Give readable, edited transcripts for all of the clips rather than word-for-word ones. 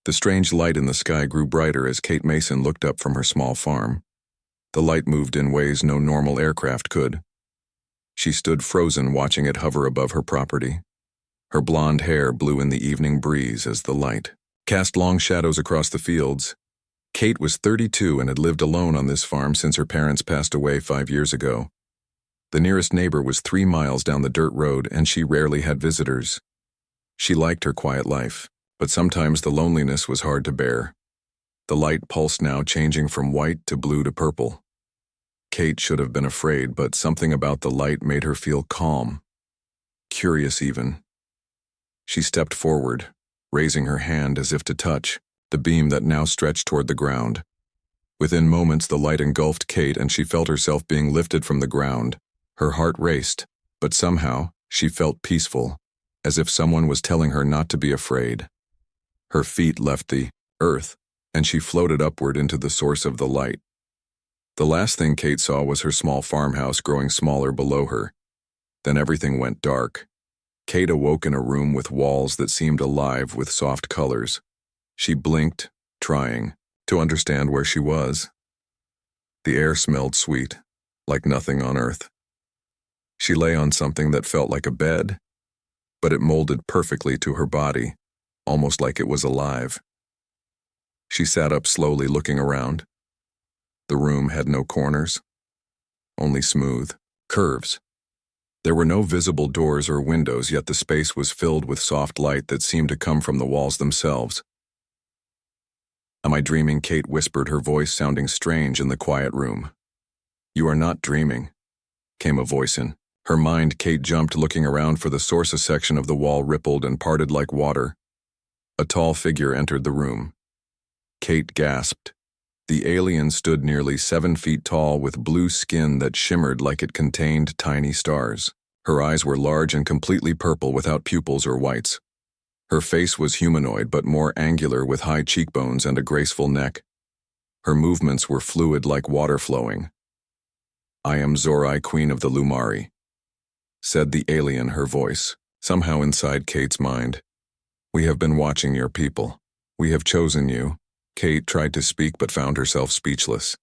The strange light in the sky grew brighter as Kate Mason looked up from her small farm. The light moved in ways no normal aircraft could. She stood frozen, watching it hover above her property. Her blonde hair blew in the evening breeze as the light cast long shadows across the fields. Kate was 32 and had lived alone on this farm since her parents passed away 5 years ago. The nearest neighbor was 3 miles down the dirt road, and she rarely had visitors. She liked her quiet life, but sometimes the loneliness was hard to bear. The light pulsed now, changing from white to blue to purple. Kate should have been afraid, but something about the light made her feel calm, curious even. She stepped forward, raising her hand as if to touch the beam that now stretched toward the ground. Within moments, the light engulfed Kate, and she felt herself being lifted from the ground. Her heart raced, but somehow she felt peaceful, as if someone was telling her not to be afraid. Her feet left the earth, and she floated upward into the source of the light. The last thing Kate saw was her small farmhouse growing smaller below her. Then everything went dark. Kate awoke in a room with walls that seemed alive with soft colors. She blinked, trying to understand where she was. The air smelled sweet, like nothing on earth. She lay on something that felt like a bed, but it molded perfectly to her body, almost like it was alive. She sat up slowly, looking around. The room had no corners, only smooth curves. There were no visible doors or windows, yet the space was filled with soft light that seemed to come from the walls themselves. "Am I dreaming?" Kate whispered, her voice sounding strange in the quiet room. "You are not dreaming," came a voice in her mind. Kate jumped, looking around for the source. A section of the wall rippled and parted like water. A tall figure entered the room. Kate gasped. The alien stood nearly 7 feet tall, with blue skin that shimmered like it contained tiny stars. Her eyes were large and completely purple, without pupils or whites. Her face was humanoid but more angular, with high cheekbones and a graceful neck. Her movements were fluid like water flowing. "I am Zorai, Queen of the Lumari," said the alien, her voice somehow inside Kate's mind. "We have been watching your people. We have chosen you." Kate tried to speak but found herself speechless.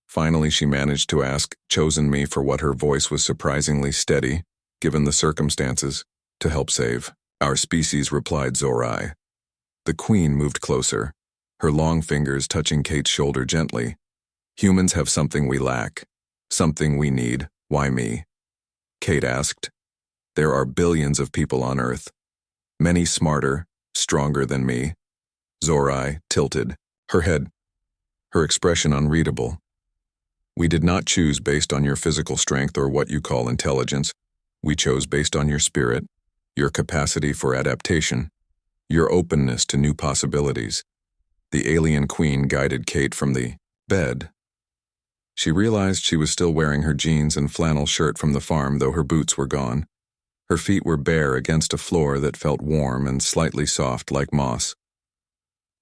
Finally, she managed to ask, "Chosen me for what?" Her voice was surprisingly steady, given the circumstances. "To help save our species," replied Zorai. The queen moved closer, her long fingers touching Kate's shoulder gently. "Humans have something we lack, something we need." "Why me?" Kate asked. "There are billions of people on Earth, many smarter, stronger than me." Zorai tilted her head, her expression unreadable. "We did not choose based on your physical strength or what you call intelligence. We chose based on your spirit, your capacity for adaptation, your openness to new possibilities." The alien queen guided Kate from the bed. She realized she was still wearing her jeans and flannel shirt from the farm, though her boots were gone. Her feet were bare against a floor that felt warm and slightly soft like moss.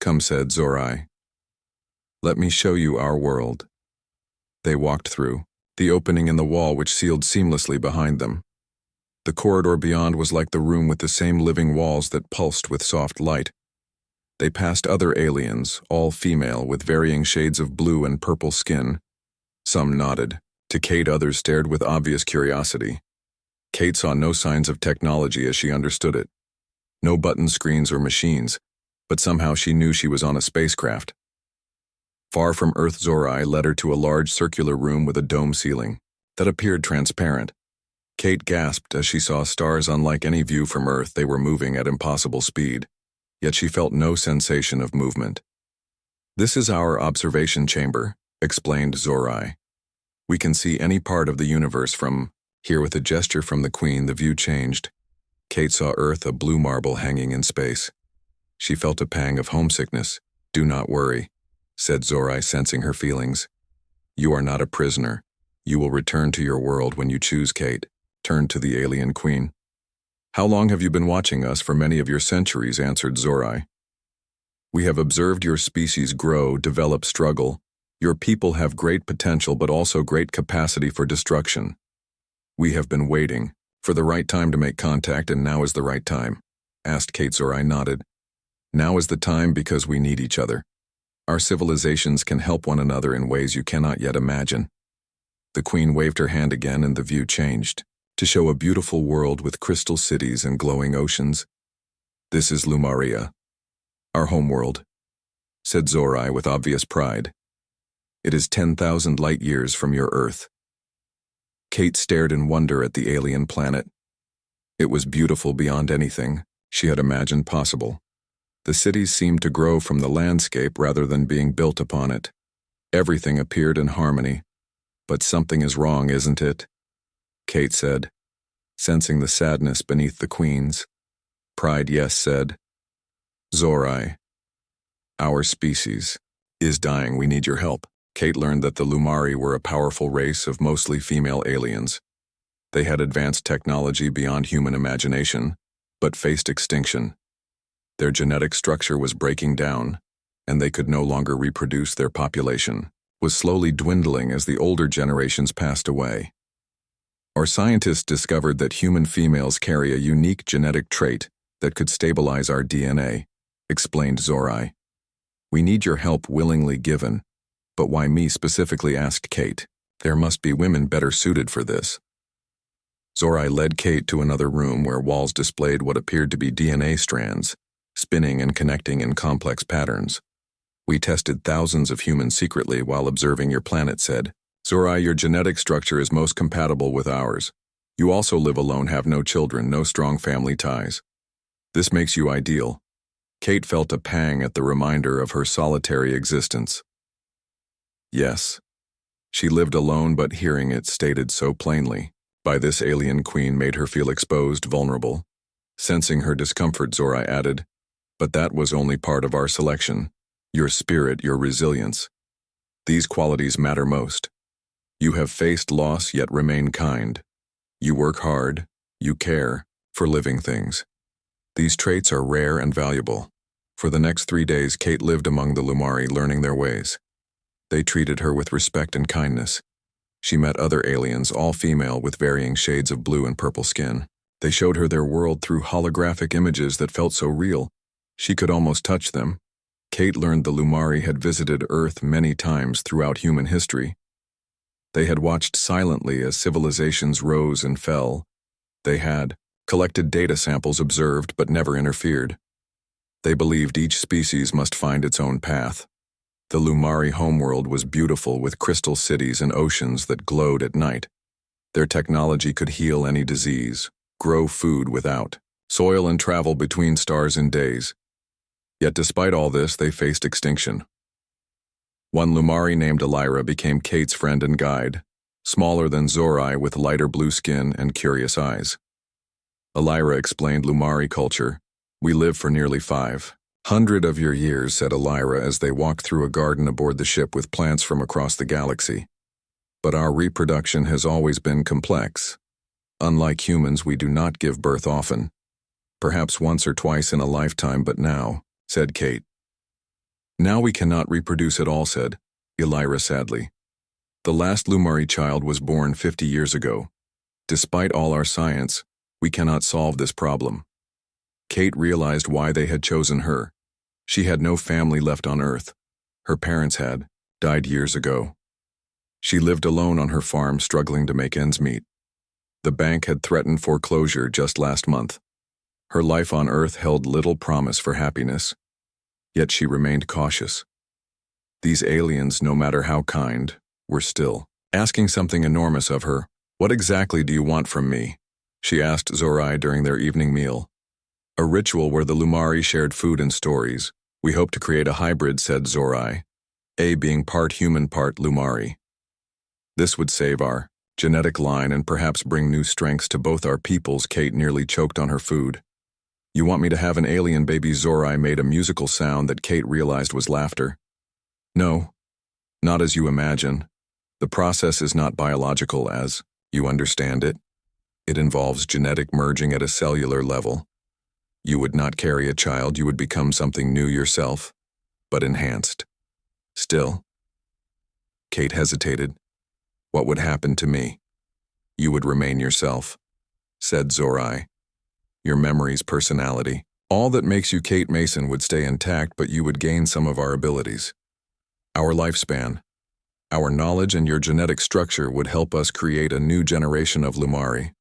"Come," said Zorai. "Let me show you our world." They walked through the opening in the wall, which sealed seamlessly behind them. The corridor beyond was like the room, with the same living walls that pulsed with soft light. They passed other aliens, all female, with varying shades of blue and purple skin. Some nodded to Kate, others stared with obvious curiosity. Kate saw no signs of technology as she understood it. No button screens or machines, but somehow she knew she was on a spacecraft. Far from Earth, Zorai led her to a large circular room with a dome ceiling that appeared transparent. Kate gasped as she saw stars unlike any view from Earth. They were moving at impossible speed, yet she felt no sensation of movement. "This is our observation chamber," explained Zorai. "We can see any part of the universe from here." With a gesture from the queen, the view changed. Kate saw Earth, a blue marble hanging in space. She felt a pang of homesickness. "Do not worry," said Zorai, sensing her feelings. "You are not a prisoner. You will return to your world when you choose." Kate turned to the alien queen. "How long have you been watching us?" "For many of your centuries," answered Zorai. "We have observed your species grow, develop, struggle. Your people have great potential but also great capacity for destruction. We have been waiting for the right time to make contact, and now is the right time." Asked Kate. Zorai nodded. Now is the time because we need each other. Our civilizations can help one another in ways you cannot yet imagine. The queen waved her hand again and the view changed, to show a beautiful world with crystal cities and glowing oceans. This is Lumaria, our homeworld, said Zorai with obvious pride. It is 10,000 light years from your Earth. Kate stared in wonder at the alien planet. It was beautiful beyond anything she had imagined possible. The cities seemed to grow from the landscape rather than being built upon it. Everything appeared in harmony. But something is wrong, isn't it? Kate said, sensing the sadness beneath the queen's. Pride, yes, said. Zorai, our species, is dying. We need your help. Kate learned that the Lumari were a powerful race of mostly female aliens. They had advanced technology beyond human imagination, but faced extinction. Their genetic structure was breaking down, and they could no longer reproduce. Their population was slowly dwindling as the older generations passed away. Our scientists discovered that human females carry a unique genetic trait that could stabilize our DNA, explained Zorai. We need your help, willingly given. But why me specifically, asked Kate. There must be women better suited for this. Zorai led Kate to another room where walls displayed what appeared to be DNA strands, spinning and connecting in complex patterns. We tested thousands of humans secretly while observing your planet, said. Zorai, your genetic structure is most compatible with ours. You also live alone, have no children, no strong family ties. This makes you ideal. Kate felt a pang at the reminder of her solitary existence. Yes. She lived alone, but hearing it stated so plainly by this alien queen made her feel exposed, vulnerable. Sensing her discomfort, Zorai added, but that was only part of our selection. Your spirit, your resilience. These qualities matter most. You have faced loss yet remain kind. You work hard, you care for living things. These traits are rare and valuable. For the next 3 days, Kate lived among the Lumari, learning their ways. They treated her with respect and kindness. She met other aliens, all female with varying shades of blue and purple skin. They showed her their world through holographic images that felt so real, she could almost touch them. Kate learned the Lumari had visited Earth many times throughout human history. They had watched silently as civilizations rose and fell. They had collected data samples, observed but never interfered. They believed each species must find its own path. The Lumari homeworld was beautiful, with crystal cities and oceans that glowed at night. Their technology could heal any disease, grow food without soil, and travel between stars in days. Yet despite all this, they faced extinction. One Lumari named Elira became Kate's friend and guide, smaller than Zorai with lighter blue skin and curious eyes. Elira explained Lumari culture. We live for nearly 500 of your years, said Elira as they walked through a garden aboard the ship with plants from across the galaxy. But our reproduction has always been complex. Unlike humans, we do not give birth often. Perhaps once or twice in a lifetime, but now, said Kate. Now we cannot reproduce at all, said Elira sadly. The last Lumari child was born 50 years ago. Despite all our science, we cannot solve this problem. Kate realized why they had chosen her. She had no family left on Earth. Her parents had died years ago. She lived alone on her farm, struggling to make ends meet. The bank had threatened foreclosure just last month. Her life on Earth held little promise for happiness. Yet she remained cautious. These aliens, no matter how kind, were still asking something enormous of her. What exactly do you want from me? She asked Zorai during their evening meal. A ritual where the Lumari shared food and stories. We hope to create a hybrid, said Zorai, being part human, part Lumari. This would save our genetic line and perhaps bring new strengths to both our peoples. Kate nearly choked on her food. You want me to have an alien baby? Zorai made a musical sound that Kate realized was laughter. No, not as you imagine. The process is not biological as you understand it. It involves genetic merging at a cellular level. You would not carry a child, you would become something new yourself, but enhanced. Still. Kate hesitated. What would happen to me? You would remain yourself, said Zorai. Your memories, personality, All that makes you Kate Mason would stay intact, but you would gain some of our abilities. Our lifespan, our knowledge and your genetic structure would help us create a new generation of Lumari.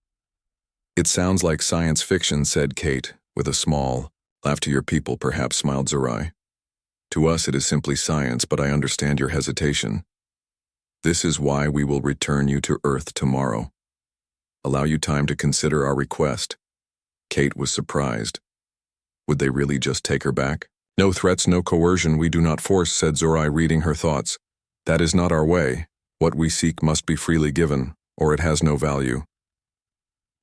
It sounds like science fiction, said Kate, with a small laugh. To your people, perhaps, smiled Zorai. To us it is simply science, but I understand your hesitation. This is why we will return you to Earth tomorrow. Allow you time to consider our request. Kate was surprised. Would they really just take her back? No threats, no coercion, we do not force, said Zorai, reading her thoughts. That is not our way. What we seek must be freely given, or it has no value.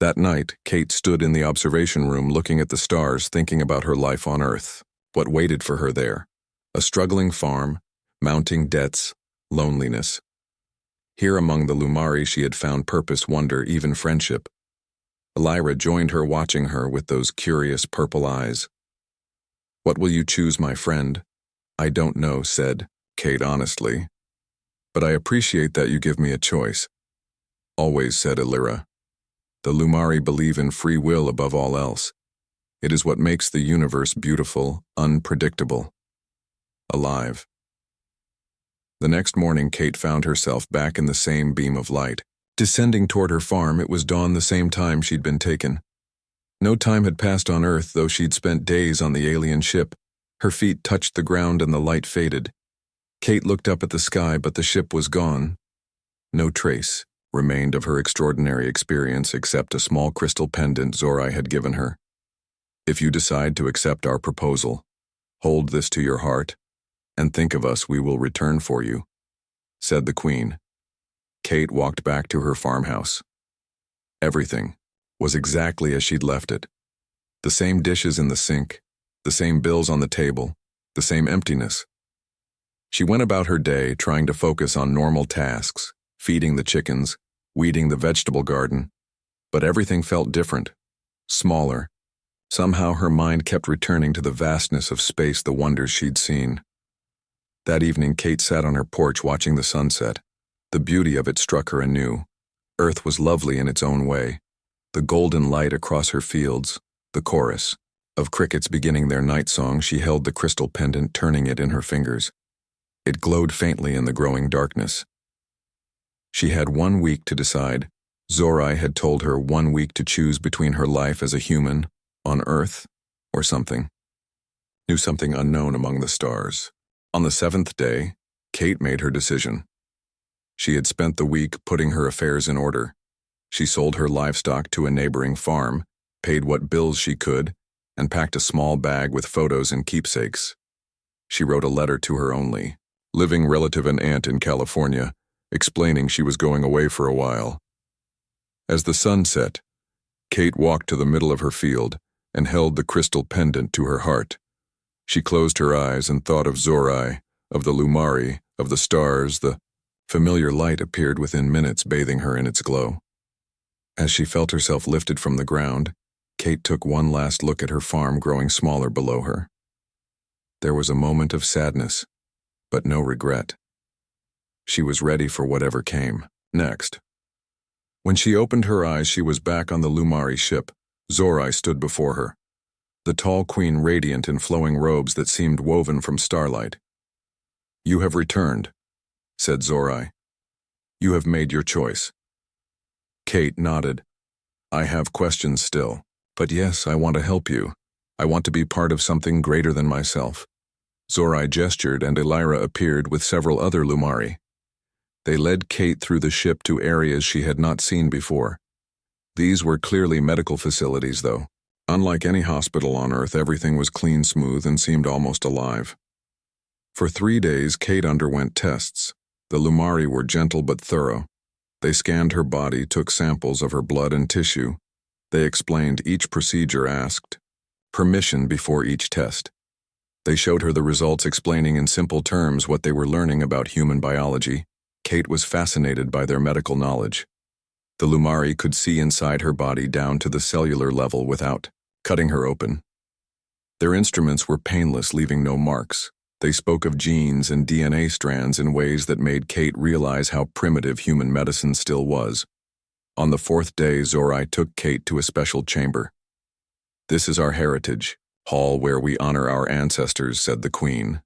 That night, Kate stood in the observation room looking at the stars, thinking about her life on Earth, what waited for her there. A struggling farm, mounting debts, loneliness. Here among the Lumari she had found purpose, wonder, even friendship. Elira joined her, watching her with those curious purple eyes. What will you choose, my friend? I don't know, said Kate honestly. But I appreciate that you give me a choice. Always, said Elira. The Lumari believe in free will above all else. It is what makes the universe beautiful, unpredictable, alive. The next morning, Kate found herself back in the same beam of light. Descending toward her farm, it was dawn the same time she'd been taken. No time had passed on Earth, though she'd spent days on the alien ship. Her feet touched the ground and the light faded. Kate looked up at the sky, but the ship was gone. No trace remained of her extraordinary experience except a small crystal pendant Zorai had given her. If you decide to accept our proposal, hold this to your heart, and think of us, we will return for you, said the Queen. Kate walked back to her farmhouse. Everything was exactly as she'd left it. The same dishes in the sink, the same bills on the table, the same emptiness. She went about her day trying to focus on normal tasks, feeding the chickens, weeding the vegetable garden, but everything felt different, smaller. Somehow her mind kept returning to the vastness of space, the wonders she'd seen. That evening, Kate sat on her porch watching the sunset. The beauty of it struck her anew. Earth was lovely in its own way. The golden light across her fields, the chorus of crickets beginning their night song. She held the crystal pendant, turning it in her fingers. It glowed faintly in the growing darkness. She had 1 week to decide. Zorai had told her 1 week to choose between her life as a human, on Earth, or something unknown among the stars. On the 7th day, Kate made her decision. She had spent the week putting her affairs in order. She sold her livestock to a neighboring farm, paid what bills she could, and packed a small bag with photos and keepsakes. She wrote a letter to her only living relative and aunt in California, explaining she was going away for a while. As the sun set, Kate walked to the middle of her field and held the crystal pendant to her heart. She closed her eyes and thought of Zorai, of the Lumari, of the stars. The familiar light appeared within minutes, bathing her in its glow. As she felt herself lifted from the ground, Kate took one last look at her farm growing smaller below her. There was a moment of sadness, but no regret. She was ready for whatever came next. When she opened her eyes, she was back on the Lumari ship. Zorai stood before her, the tall queen radiant in flowing robes that seemed woven from starlight. You have returned, said Zorai. You have made your choice. Kate nodded. I have questions still, but yes, I want to help you. I want to be part of something greater than myself. Zorai gestured, and Elira appeared with several other Lumari. They led Kate through the ship to areas she had not seen before. These were clearly medical facilities, though. Unlike any hospital on Earth, everything was clean, smooth, and seemed almost alive. For 3 days, Kate underwent tests. The Lumari were gentle but thorough. They scanned her body, took samples of her blood and tissue. They explained each procedure, asked permission before each test. They showed her the results, explaining in simple terms what they were learning about human biology. Kate was fascinated by their medical knowledge. The Lumari could see inside her body down to the cellular level without cutting her open. Their instruments were painless, leaving no marks. They spoke of genes and DNA strands in ways that made Kate realize how primitive human medicine still was. On the 4th day, Zorai took Kate to a special chamber. This is our heritage, Hall where we honor our ancestors, said the queen.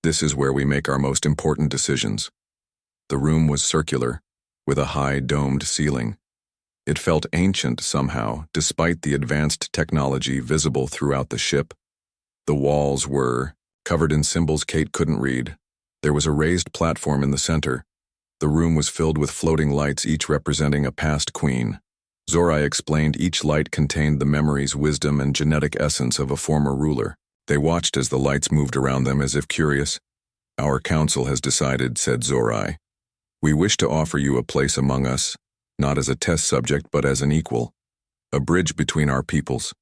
This is where we make our most important decisions. The room was circular, with a high domed ceiling. It felt ancient somehow, despite the advanced technology visible throughout the ship. The walls were covered in symbols Kate couldn't read. There was a raised platform in the center. The room was filled with floating lights, each representing a past queen. Zorai explained each light contained the memories, wisdom, and genetic essence of a former ruler. They watched as the lights moved around them as if curious. Our council has decided, said Zorai. We wish to offer you a place among us, not as a test subject but as an equal, a bridge between our peoples.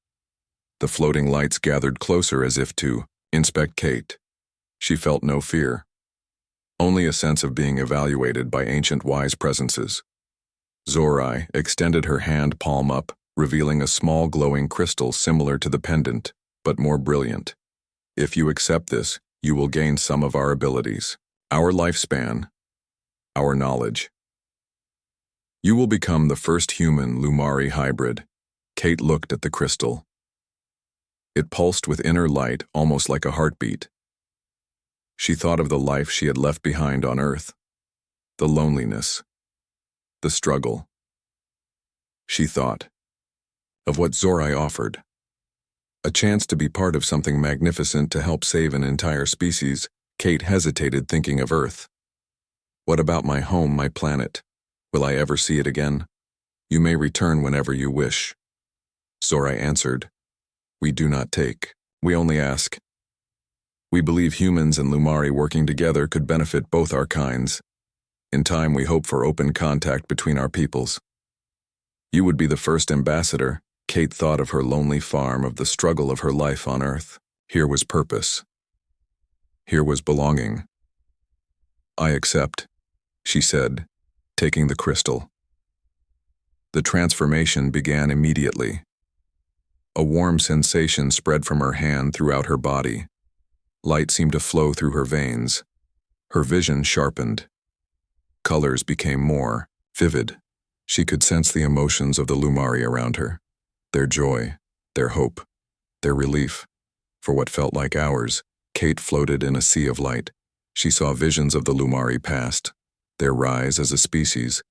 The floating lights gathered closer as if to inspect Kate. She felt no fear, only a sense of being evaluated by ancient wise presences. Zorai extended her hand palm up, revealing a small glowing crystal similar to the pendant, but more brilliant. If you accept this, you will gain some of our abilities, our lifespan, our knowledge. You will become the first human Lumari hybrid. Kate looked at the crystal. It pulsed with inner light, almost like a heartbeat. She thought of the life she had left behind on Earth, the loneliness, the struggle. She thought of what Zorai offered, a chance to be part of something magnificent to help save an entire species. Kate hesitated, thinking of Earth. What about my home, my planet? Will I ever see it again? You may return whenever you wish. Zorai answered, We do not take, we only ask. We believe humans and Lumari working together could benefit both our kinds. In time, we hope for open contact between our peoples. You would be the first ambassador. Kate thought of her lonely farm, of the struggle of her life on Earth. Here was purpose. Here was belonging. I accept, she said, taking the crystal. The transformation began immediately. A warm sensation spread from her hand throughout her body. Light seemed to flow through her veins. Her vision sharpened. Colors became more vivid. She could sense the emotions of the Lumari around her. Their joy, their hope, their relief. For what felt like hours, Kate floated in a sea of light. She saw visions of the Lumari past, their rise as a species,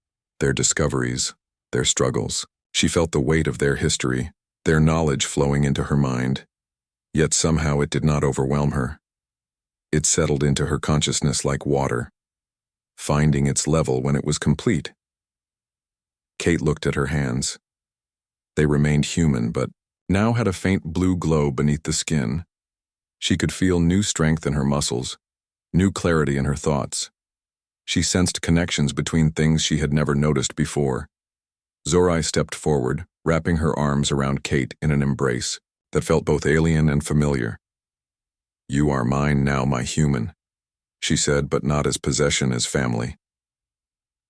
their discoveries, their struggles. She felt the weight of their history, their knowledge flowing into her mind. Yet somehow it did not overwhelm her. It settled into her consciousness like water, finding its level when it was complete. Kate looked at her hands. They remained human, but now had a faint blue glow beneath the skin. She could feel new strength in her muscles, new clarity in her thoughts. She sensed connections between things she had never noticed before. Zorai stepped forward, wrapping her arms around Kate in an embrace that felt both alien and familiar. You are mine now, my human, she said, but not as possession, as family.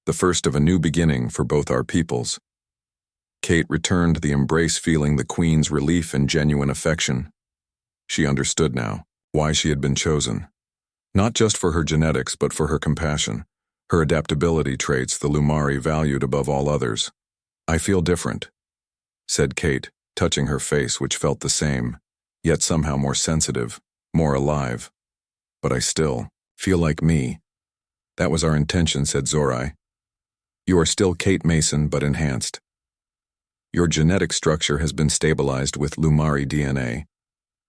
The first of a new beginning for both our peoples. Kate returned the embrace, feeling the queen's relief and genuine affection. She understood now why she had been chosen. Not just for her genetics, but for her compassion, her adaptability traits the Lumari valued above all others. I feel different, said Kate, touching her face, which felt the same, yet somehow more sensitive, more alive. But I still feel like me. That was our intention, said Zorai. You are still Kate Mason, but enhanced. Your genetic structure has been stabilized with Lumari DNA.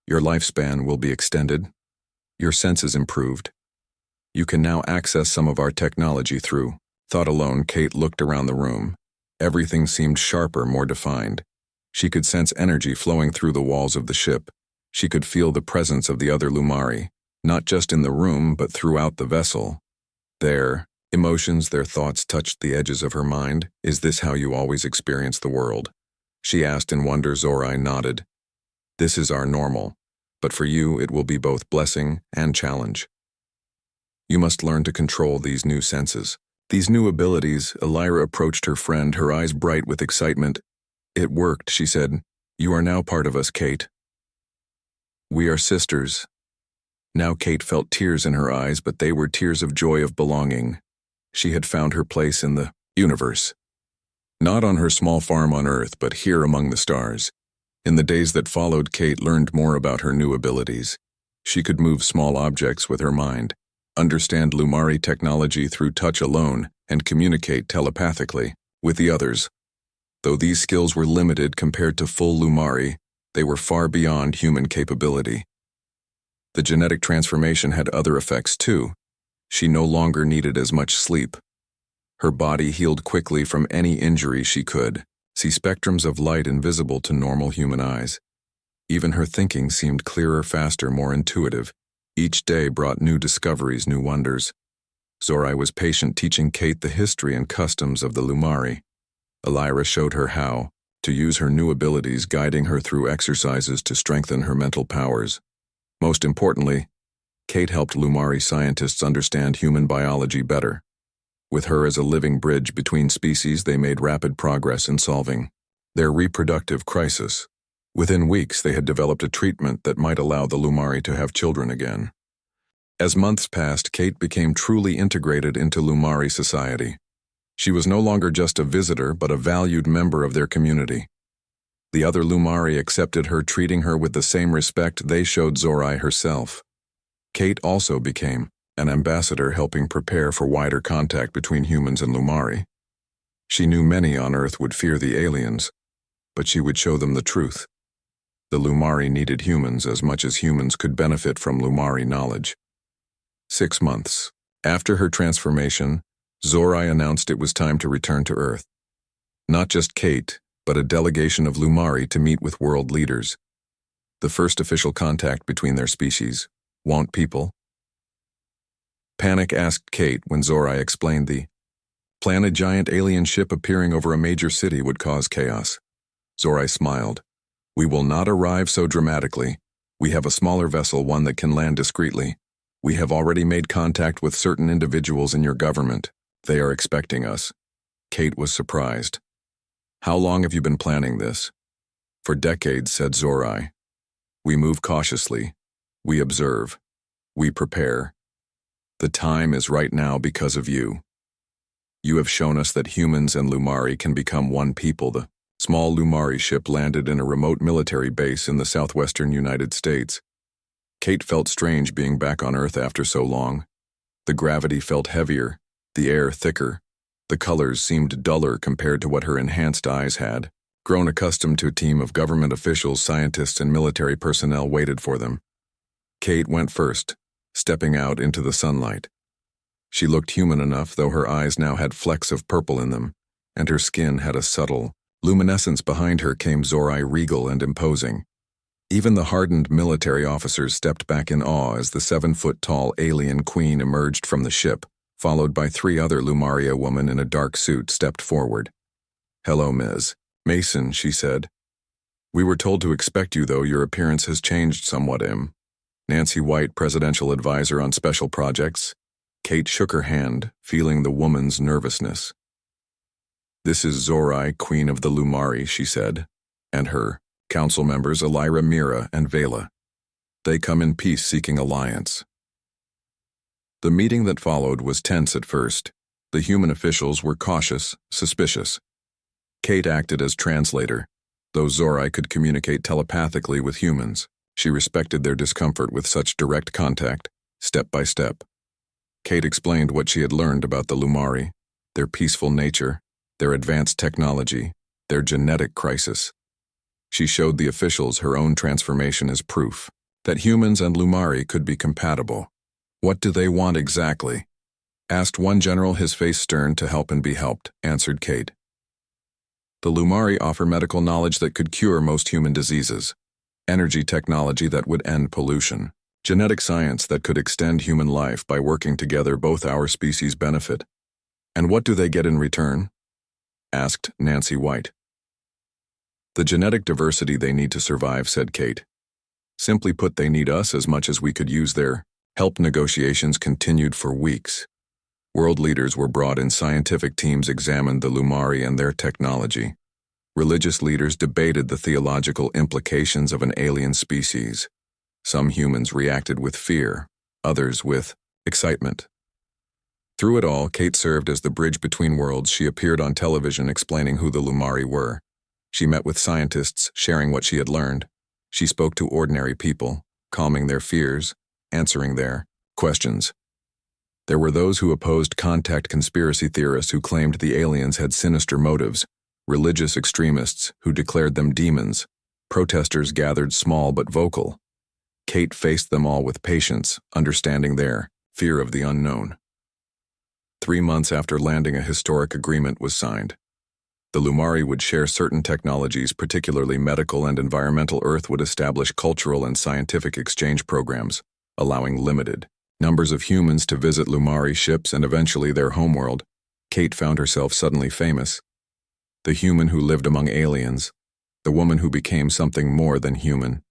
Your lifespan will be extended. Your senses improved. You can now access some of our technology through thought alone. Kate looked around the room. Everything seemed sharper, more defined. She could sense energy flowing through the walls of the ship. She could feel the presence of the other Lumari, not just in the room, but throughout the vessel. Their emotions, their thoughts touched the edges of her mind. Is this how you always experience the world? She asked in wonder. Zorai nodded. This is our normal, but for you it will be both blessing and challenge. You must learn to control these new senses, these new abilities. Elira approached her friend, her eyes bright with excitement. It worked, she said. You are now part of us, Kate. We are sisters. Now Kate felt tears in her eyes, but they were tears of joy, of belonging. She had found her place in the universe. Not on her small farm on Earth, but here among the stars. In the days that followed, Kate learned more about her new abilities. She could move small objects with her mind, understand Lumari technology through touch alone, and communicate telepathically with the others. Though these skills were limited compared to full Lumari, they were far beyond human capability. The genetic transformation had other effects too. She no longer needed as much sleep. Her body healed quickly from any injury she could see spectrums of light invisible to normal human eyes. Even her thinking seemed clearer, faster, more intuitive. Each day brought new discoveries, new wonders. Zorai was patient, teaching Kate the history and customs of the Lumari. Elira showed her how to use her new abilities, guiding her through exercises to strengthen her mental powers. Most importantly, Kate helped Lumari scientists understand human biology better. With her as a living bridge between species, they made rapid progress in solving their reproductive crisis. Within weeks, they had developed a treatment that might allow the Lumari to have children again. As months passed, Kate became truly integrated into Lumari society. She was no longer just a visitor, but a valued member of their community. The other Lumari accepted her, treating her with the same respect they showed Zorai herself. Kate also became an ambassador, helping prepare for wider contact between humans and Lumari. She knew many on Earth would fear the aliens, but she would show them the truth. The Lumari needed humans as much as humans could benefit from Lumari knowledge. 6 months after her transformation, Zorai announced it was time to return to Earth. Not just Kate, but a delegation of Lumari to meet with world leaders. The first official contact between their species. Want people? Panic asked Kate when Zorai explained the plan. A giant alien ship appearing over a major city would cause chaos. Zorai smiled. We will not arrive so dramatically. We have a smaller vessel, one that can land discreetly. We have already made contact with certain individuals in your government. They are expecting us. Kate was surprised. How long have you been planning this? For decades, said Zorai. We move cautiously. We observe. We prepare. The time is right now because of you. You have shown us that humans and Lumari can become one people. The small Lumari ship landed in a remote military base in the southwestern United States. Kate felt strange being back on Earth after so long. The gravity felt heavier, the air thicker. The colors seemed duller compared to what her enhanced eyes had. Grown accustomed to a team of government officials, scientists, and military personnel waited for them. Kate went first, stepping out into the sunlight. She looked human enough, though her eyes now had flecks of purple in them, and her skin had a subtle luminescence. Behind her came Zorai, regal and imposing. Even the hardened military officers stepped back in awe as the 7-foot-tall alien queen emerged from the ship, followed by 3 other Lumaria women in a dark suit stepped forward. Hello, Ms. Mason, she said. We were told to expect you, though your appearance has changed somewhat. Nancy White, presidential advisor on special projects. Kate shook her hand, feeling the woman's nervousness. This is Zorai, queen of the Lumari, she said, and her council members Elira, Mira, and Vela. They come in peace, seeking alliance. The meeting that followed was tense at first. The human officials were cautious, suspicious. Kate acted as translator. Though Zorai could communicate telepathically with humans, she respected their discomfort with such direct contact, step by step. Kate explained what she had learned about the Lumari, their peaceful nature, their advanced technology, their genetic crisis. She showed the officials her own transformation as proof that humans and Lumari could be compatible. What do they want exactly? Asked one general, his face stern. To help and be helped, answered Kate. The Lumari offer medical knowledge that could cure most human diseases, energy technology that would end pollution, genetic science that could extend human life. By working together, both our species benefit. And what do they get in return? Asked Nancy White. The genetic diversity they need to survive, said Kate. Simply put, they need us as much as we could use their help. Negotiations continued for weeks. World leaders were brought in, scientific teams examined the Lumari and their technology. Religious leaders debated the theological implications of an alien species. Some humans reacted with fear, others with excitement. Through it all, Kate served as the bridge between worlds. She appeared on television explaining who the Lumari were. She met with scientists, sharing what she had learned. She spoke to ordinary people, calming their fears, answering their questions. There were those who opposed contact conspiracy theorists who claimed the aliens had sinister motives, religious extremists who declared them demons. Protesters gathered small but vocal. Kate faced them all with patience, understanding their fear of the unknown. 3 months after landing, a historic agreement was signed. The Lumari would share certain technologies, particularly medical and environmental. Earth would establish cultural and scientific exchange programs, allowing limited numbers of humans to visit Lumari ships and eventually their homeworld. Kate found herself suddenly famous. The human who lived among aliens, the woman who became something more than human.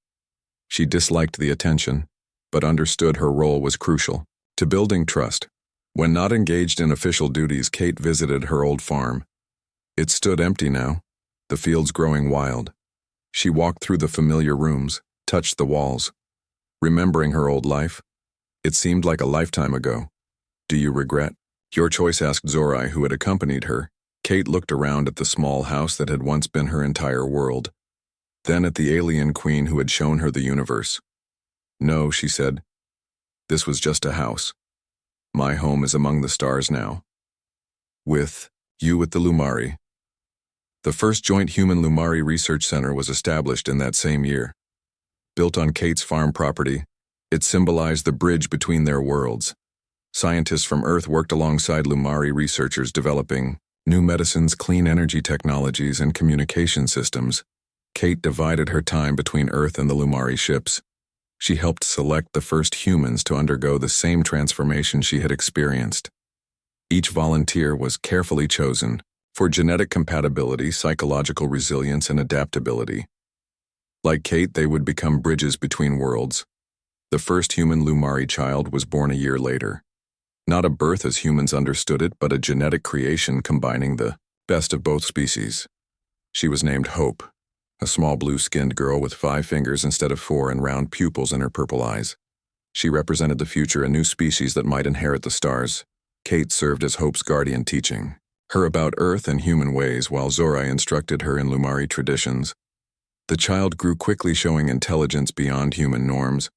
She disliked the attention, but understood her role was crucial to building trust. When not engaged in official duties, Kate visited her old farm. It stood empty now, the fields growing wild. She walked through the familiar rooms, touched the walls. Remembering her old life, it seemed like a lifetime ago. "Do you regret your choice?" asked Zorai, who had accompanied her. Kate looked around at the small house that had once been her entire world, then at the alien queen who had shown her the universe. "No," she said. "This was just a house. My home is among the stars now. With you at the Lumari." The first joint human-Lumari research center was established in that same year. Built on Kate's farm property, it symbolized the bridge between their worlds. Scientists from Earth worked alongside Lumari researchers developing new medicines, clean energy technologies, and communication systems. Kate divided her time between Earth and the Lumari ships. She helped select the first humans to undergo the same transformation she had experienced. Each volunteer was carefully chosen for genetic compatibility, psychological resilience, and adaptability. Like Kate, they would become bridges between worlds. The first human Lumari child was born a year later. Not a birth as humans understood it, but a genetic creation combining the best of both species. She was named Hope, a small blue-skinned girl with 5 fingers instead of 4 and round pupils in her purple eyes. She represented the future, a new species that might inherit the stars. Kate served as Hope's guardian, teaching her about Earth and human ways, while Zorai instructed her in Lumari traditions. The child grew quickly, showing intelligence beyond human norms,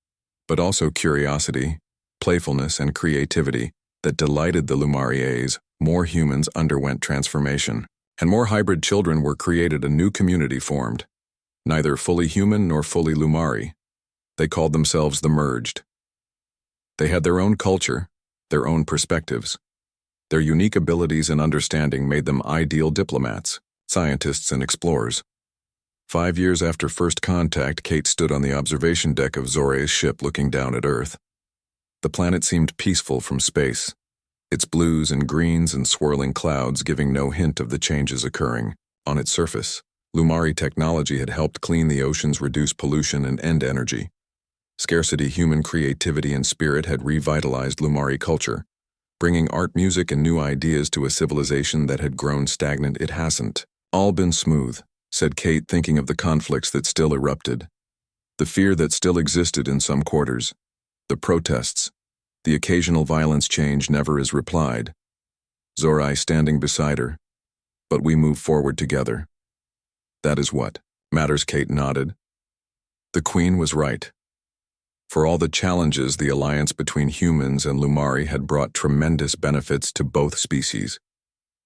but also curiosity, playfulness, and creativity that delighted the Lumarians. More humans underwent transformation, and more hybrid children were created. A new community formed, neither fully human nor fully Lumari. They called themselves the Merged. They had their own culture, their own perspectives. Their unique abilities and understanding made them ideal diplomats, scientists, and explorers. 5 years after first contact, Kate stood on the observation deck of Zorai's ship looking down at Earth. The planet seemed peaceful from space, its blues and greens and swirling clouds giving no hint of the changes occurring on its surface. Lumari technology had helped clean the oceans, reduce pollution, and end energy. Scarcity, human creativity, and spirit had revitalized Lumari culture, bringing art, music, and new ideas to a civilization that had grown stagnant. It hasn't all been smooth, said Kate, thinking of the conflicts that still erupted, the fear that still existed in some quarters, the protests, the occasional violence. Change never is replied. Zorai standing beside her. But we move forward together. That is what matters. Kate nodded. The Queen was right. For all the challenges, the alliance between humans and Lumari had brought tremendous benefits to both species.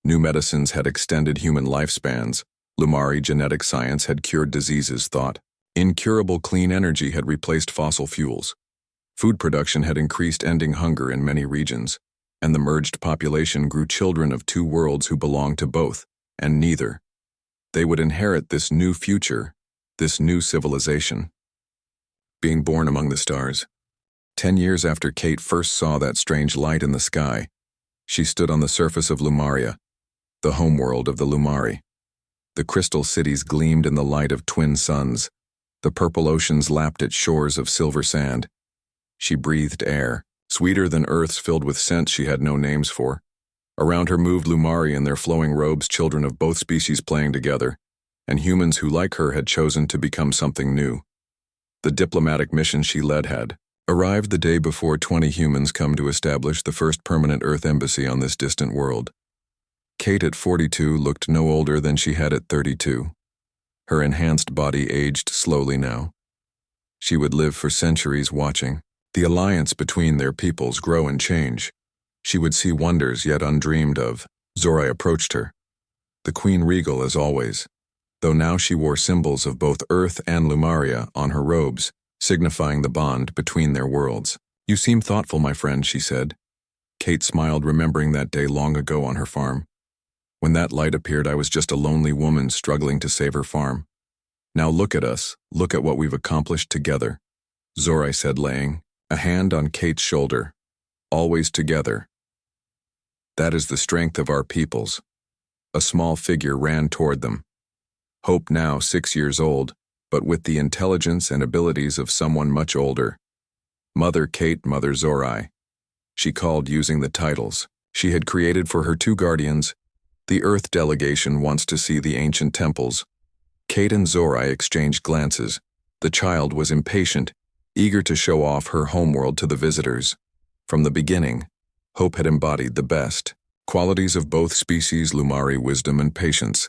New medicines had extended human lifespans. Lumari genetic science had cured diseases thought incurable. Clean energy had replaced fossil fuels. Food production had increased, ending hunger in many regions, and the merged population grew children of 2 worlds who belonged to both, and neither. They would inherit this new future, this new civilization. Being born among the stars. 10 years after Kate first saw that strange light in the sky, she stood on the surface of Lumaria, the homeworld of the Lumari. The crystal cities gleamed in the light of twin suns. The purple oceans lapped at shores of silver sand. She breathed air, sweeter than Earth's, filled with scents she had no names for. Around her moved Lumari in their flowing robes, children of both species playing together, and humans who, like her, had chosen to become something new. The diplomatic mission she led had arrived the day before 20 humans come to establish the first permanent Earth embassy on this distant world. Kate at 42 looked no older than she had at 32. Her enhanced body aged slowly now. She would live for centuries watching the alliance between their peoples grow and change. She would see wonders yet undreamed of. Zorai approached her, the queen regal as always, though now she wore symbols of both Earth and Lumaria on her robes, signifying the bond between their worlds. "You seem thoughtful, my friend," she said. Kate smiled, remembering that day long ago on her farm. When that light appeared, I was just a lonely woman struggling to save her farm. Now look at us, look at what we've accomplished together, Zorai said, laying a hand on Kate's shoulder. Always together. That is the strength of our peoples. A small figure ran toward them. Hope, now 6 years old, but with the intelligence and abilities of someone much older. Mother Kate, Mother Zorai. She called using the titles she had created for her two guardians. The Earth delegation wants to see the ancient temples. Kate and Zorai exchanged glances. The child was impatient, eager to show off her homeworld to the visitors. From the beginning, Hope had embodied the best qualities of both species: Lumari wisdom and patience,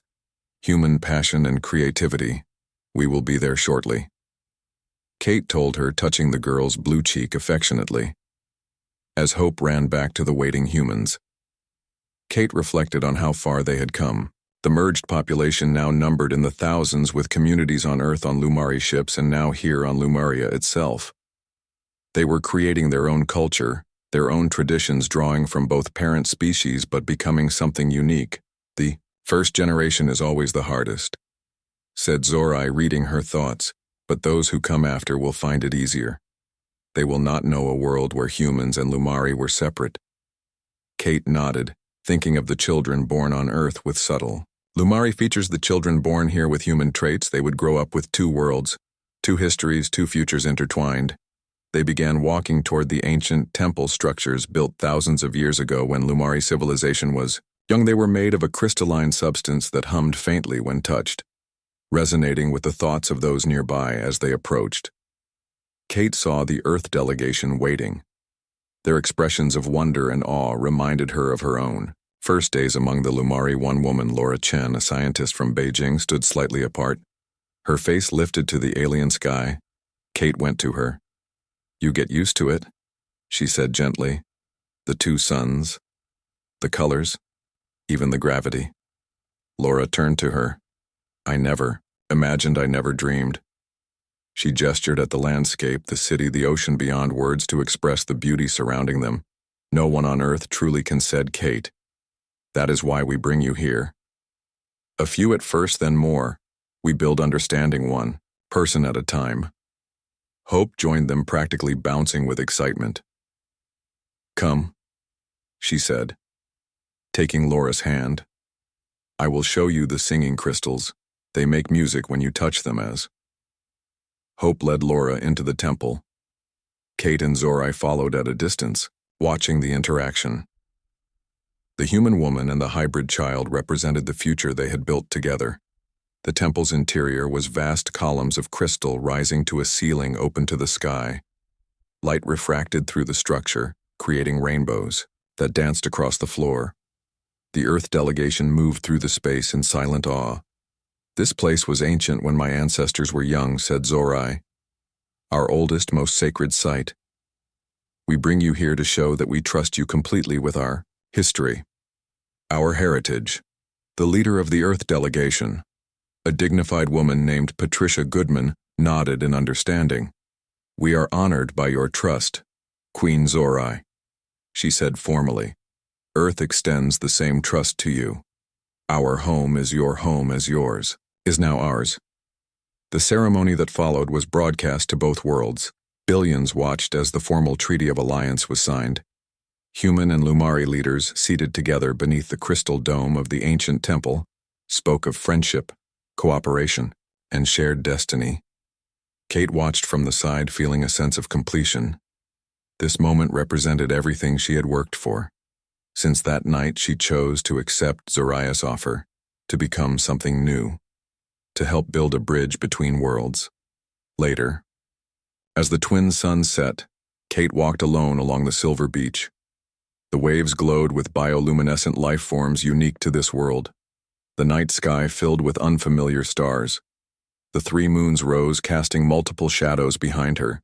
human passion and creativity. We will be there shortly, Kate told her, touching the girl's blue cheek affectionately. As Hope ran back to the waiting humans, Kate reflected on how far they had come. The merged population now numbered in the thousands, with communities on Earth on Lumari ships and now here on Lumaria itself. They were creating their own culture, their own traditions, drawing from both parent species but becoming something unique. The first generation is always the hardest, said Zorai, reading her thoughts, but those who come after will find it easier. They will not know a world where humans and Lumari were separate. Kate nodded, thinking of the children born on Earth with subtle. Lumari features the children born here with human traits. They would grow up with two worlds, two histories, two futures intertwined. They began walking toward the ancient temple structures built thousands of years ago when Lumari civilization was young. They were made of a crystalline substance that hummed faintly when touched, resonating with the thoughts of those nearby as they approached. Kate saw the Earth delegation waiting. Their expressions of wonder and awe reminded her of her own first days among the Lumari. One woman, Laura Chen, a scientist from Beijing, stood slightly apart, her face lifted to the alien sky. Kate went to her. "You get used to it," she said gently. "The two suns, the colors, even the gravity." Laura turned to her. I never dreamed." She gestured at the landscape, the city, the ocean beyond words to express the beauty surrounding them. "No one on Earth truly can," said Kate. "That is why we bring you here. A few at first, then more. We build understanding one person at a time." Hope joined them, practically bouncing with excitement. "Come," she said, taking Laura's hand. "I will show you the singing crystals. They make music when you touch them." As Hope led Laura into the temple, Kate and Zorai followed at a distance, watching the interaction. The human woman and the hybrid child represented the future they had built together. The temple's interior was vast columns of crystal rising to a ceiling open to the sky. Light refracted through the structure, creating rainbows that danced across the floor. The Earth delegation moved through the space in silent awe. "This place was ancient when my ancestors were young," said Zorai. "Our oldest, most sacred site. We bring you here to show that we trust you completely with our history, our heritage." The leader of the Earth delegation, a dignified woman named Patricia Goodman, nodded in understanding. "We are honored by your trust, Queen Zorai," she said formally. "Earth extends the same trust to you. Our home is your home, as yours is now ours." The ceremony that followed was broadcast to both worlds. Billions watched as the formal Treaty of Alliance was signed. Human and Lumari leaders, seated together beneath the crystal dome of the ancient temple, spoke of friendship, cooperation, and shared destiny. Kate watched from the side, feeling a sense of completion. This moment represented everything she had worked for. Since that night, she chose to accept Zorai's offer, to become something new, to help build a bridge between worlds. Later, as the twin suns set, Kate walked alone along the silver beach. The waves glowed with bioluminescent life forms unique to this world. The night sky filled with unfamiliar stars, The three moons rose, casting multiple shadows behind her.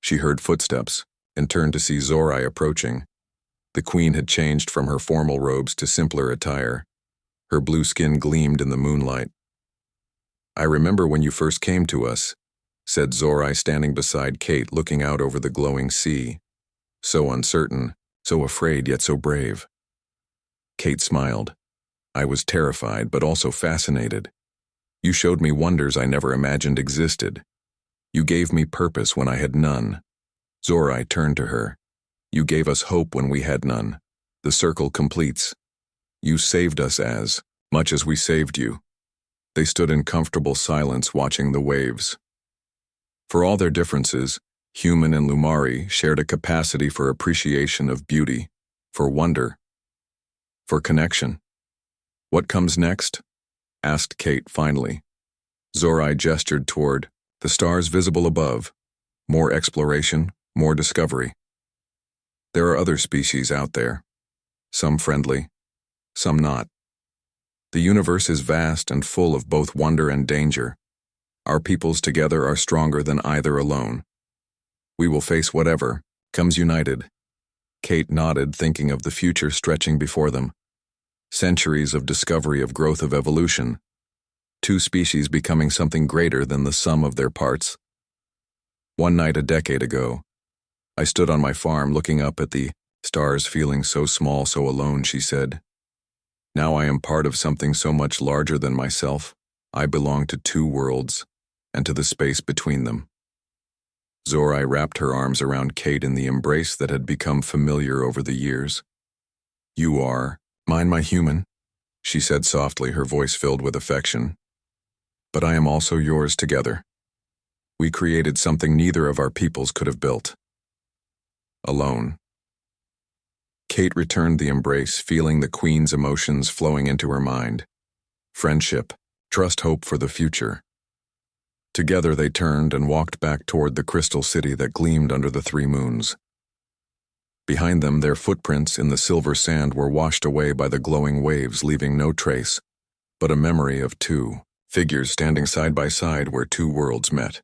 She heard footsteps and turned to see Zorai approaching. The queen had changed from her formal robes to simpler attire. Her blue skin gleamed in the moonlight. "I remember when you first came to us," said Zorai, standing beside Kate, looking out over the glowing sea. "So uncertain, so afraid, yet so brave." Kate smiled. "I was terrified, but also fascinated. You showed me wonders I never imagined existed. You gave me purpose when I had none." Zorai turned to her. "You gave us hope when we had none. The circle completes. You saved us as much as we saved you." They stood in comfortable silence, watching the waves. For all their differences, human and Lumari shared a capacity for appreciation of beauty, for wonder, for connection. "What comes next?" asked Kate finally. Zorai gestured toward the stars visible above. "More exploration, more discovery. There are other species out there, some friendly, some not. The universe is vast and full of both wonder and danger. Our peoples together are stronger than either alone. We will face whatever comes united." Kate nodded, thinking of the future stretching before them. Centuries of discovery, of growth, of evolution. Two species becoming something greater than the sum of their parts. "One night a decade ago, I stood on my farm looking up at the stars, feeling so small, so alone," she said. "Now I am part of something so much larger than myself. I belong to two worlds, and to the space between them." Zorai wrapped her arms around Kate in the embrace that had become familiar over the years. "You are mine, my human," she said softly, her voice filled with affection. "But I am also yours together. We created something neither of our peoples could have built. Alone." Kate returned the embrace, feeling the queen's emotions flowing into her mind. Friendship, trust, hope for the future. Together they turned and walked back toward the crystal city that gleamed under the three moons. Behind them, their footprints in the silver sand were washed away by the glowing waves, leaving no trace, but a memory of two figures standing side by side where two worlds met.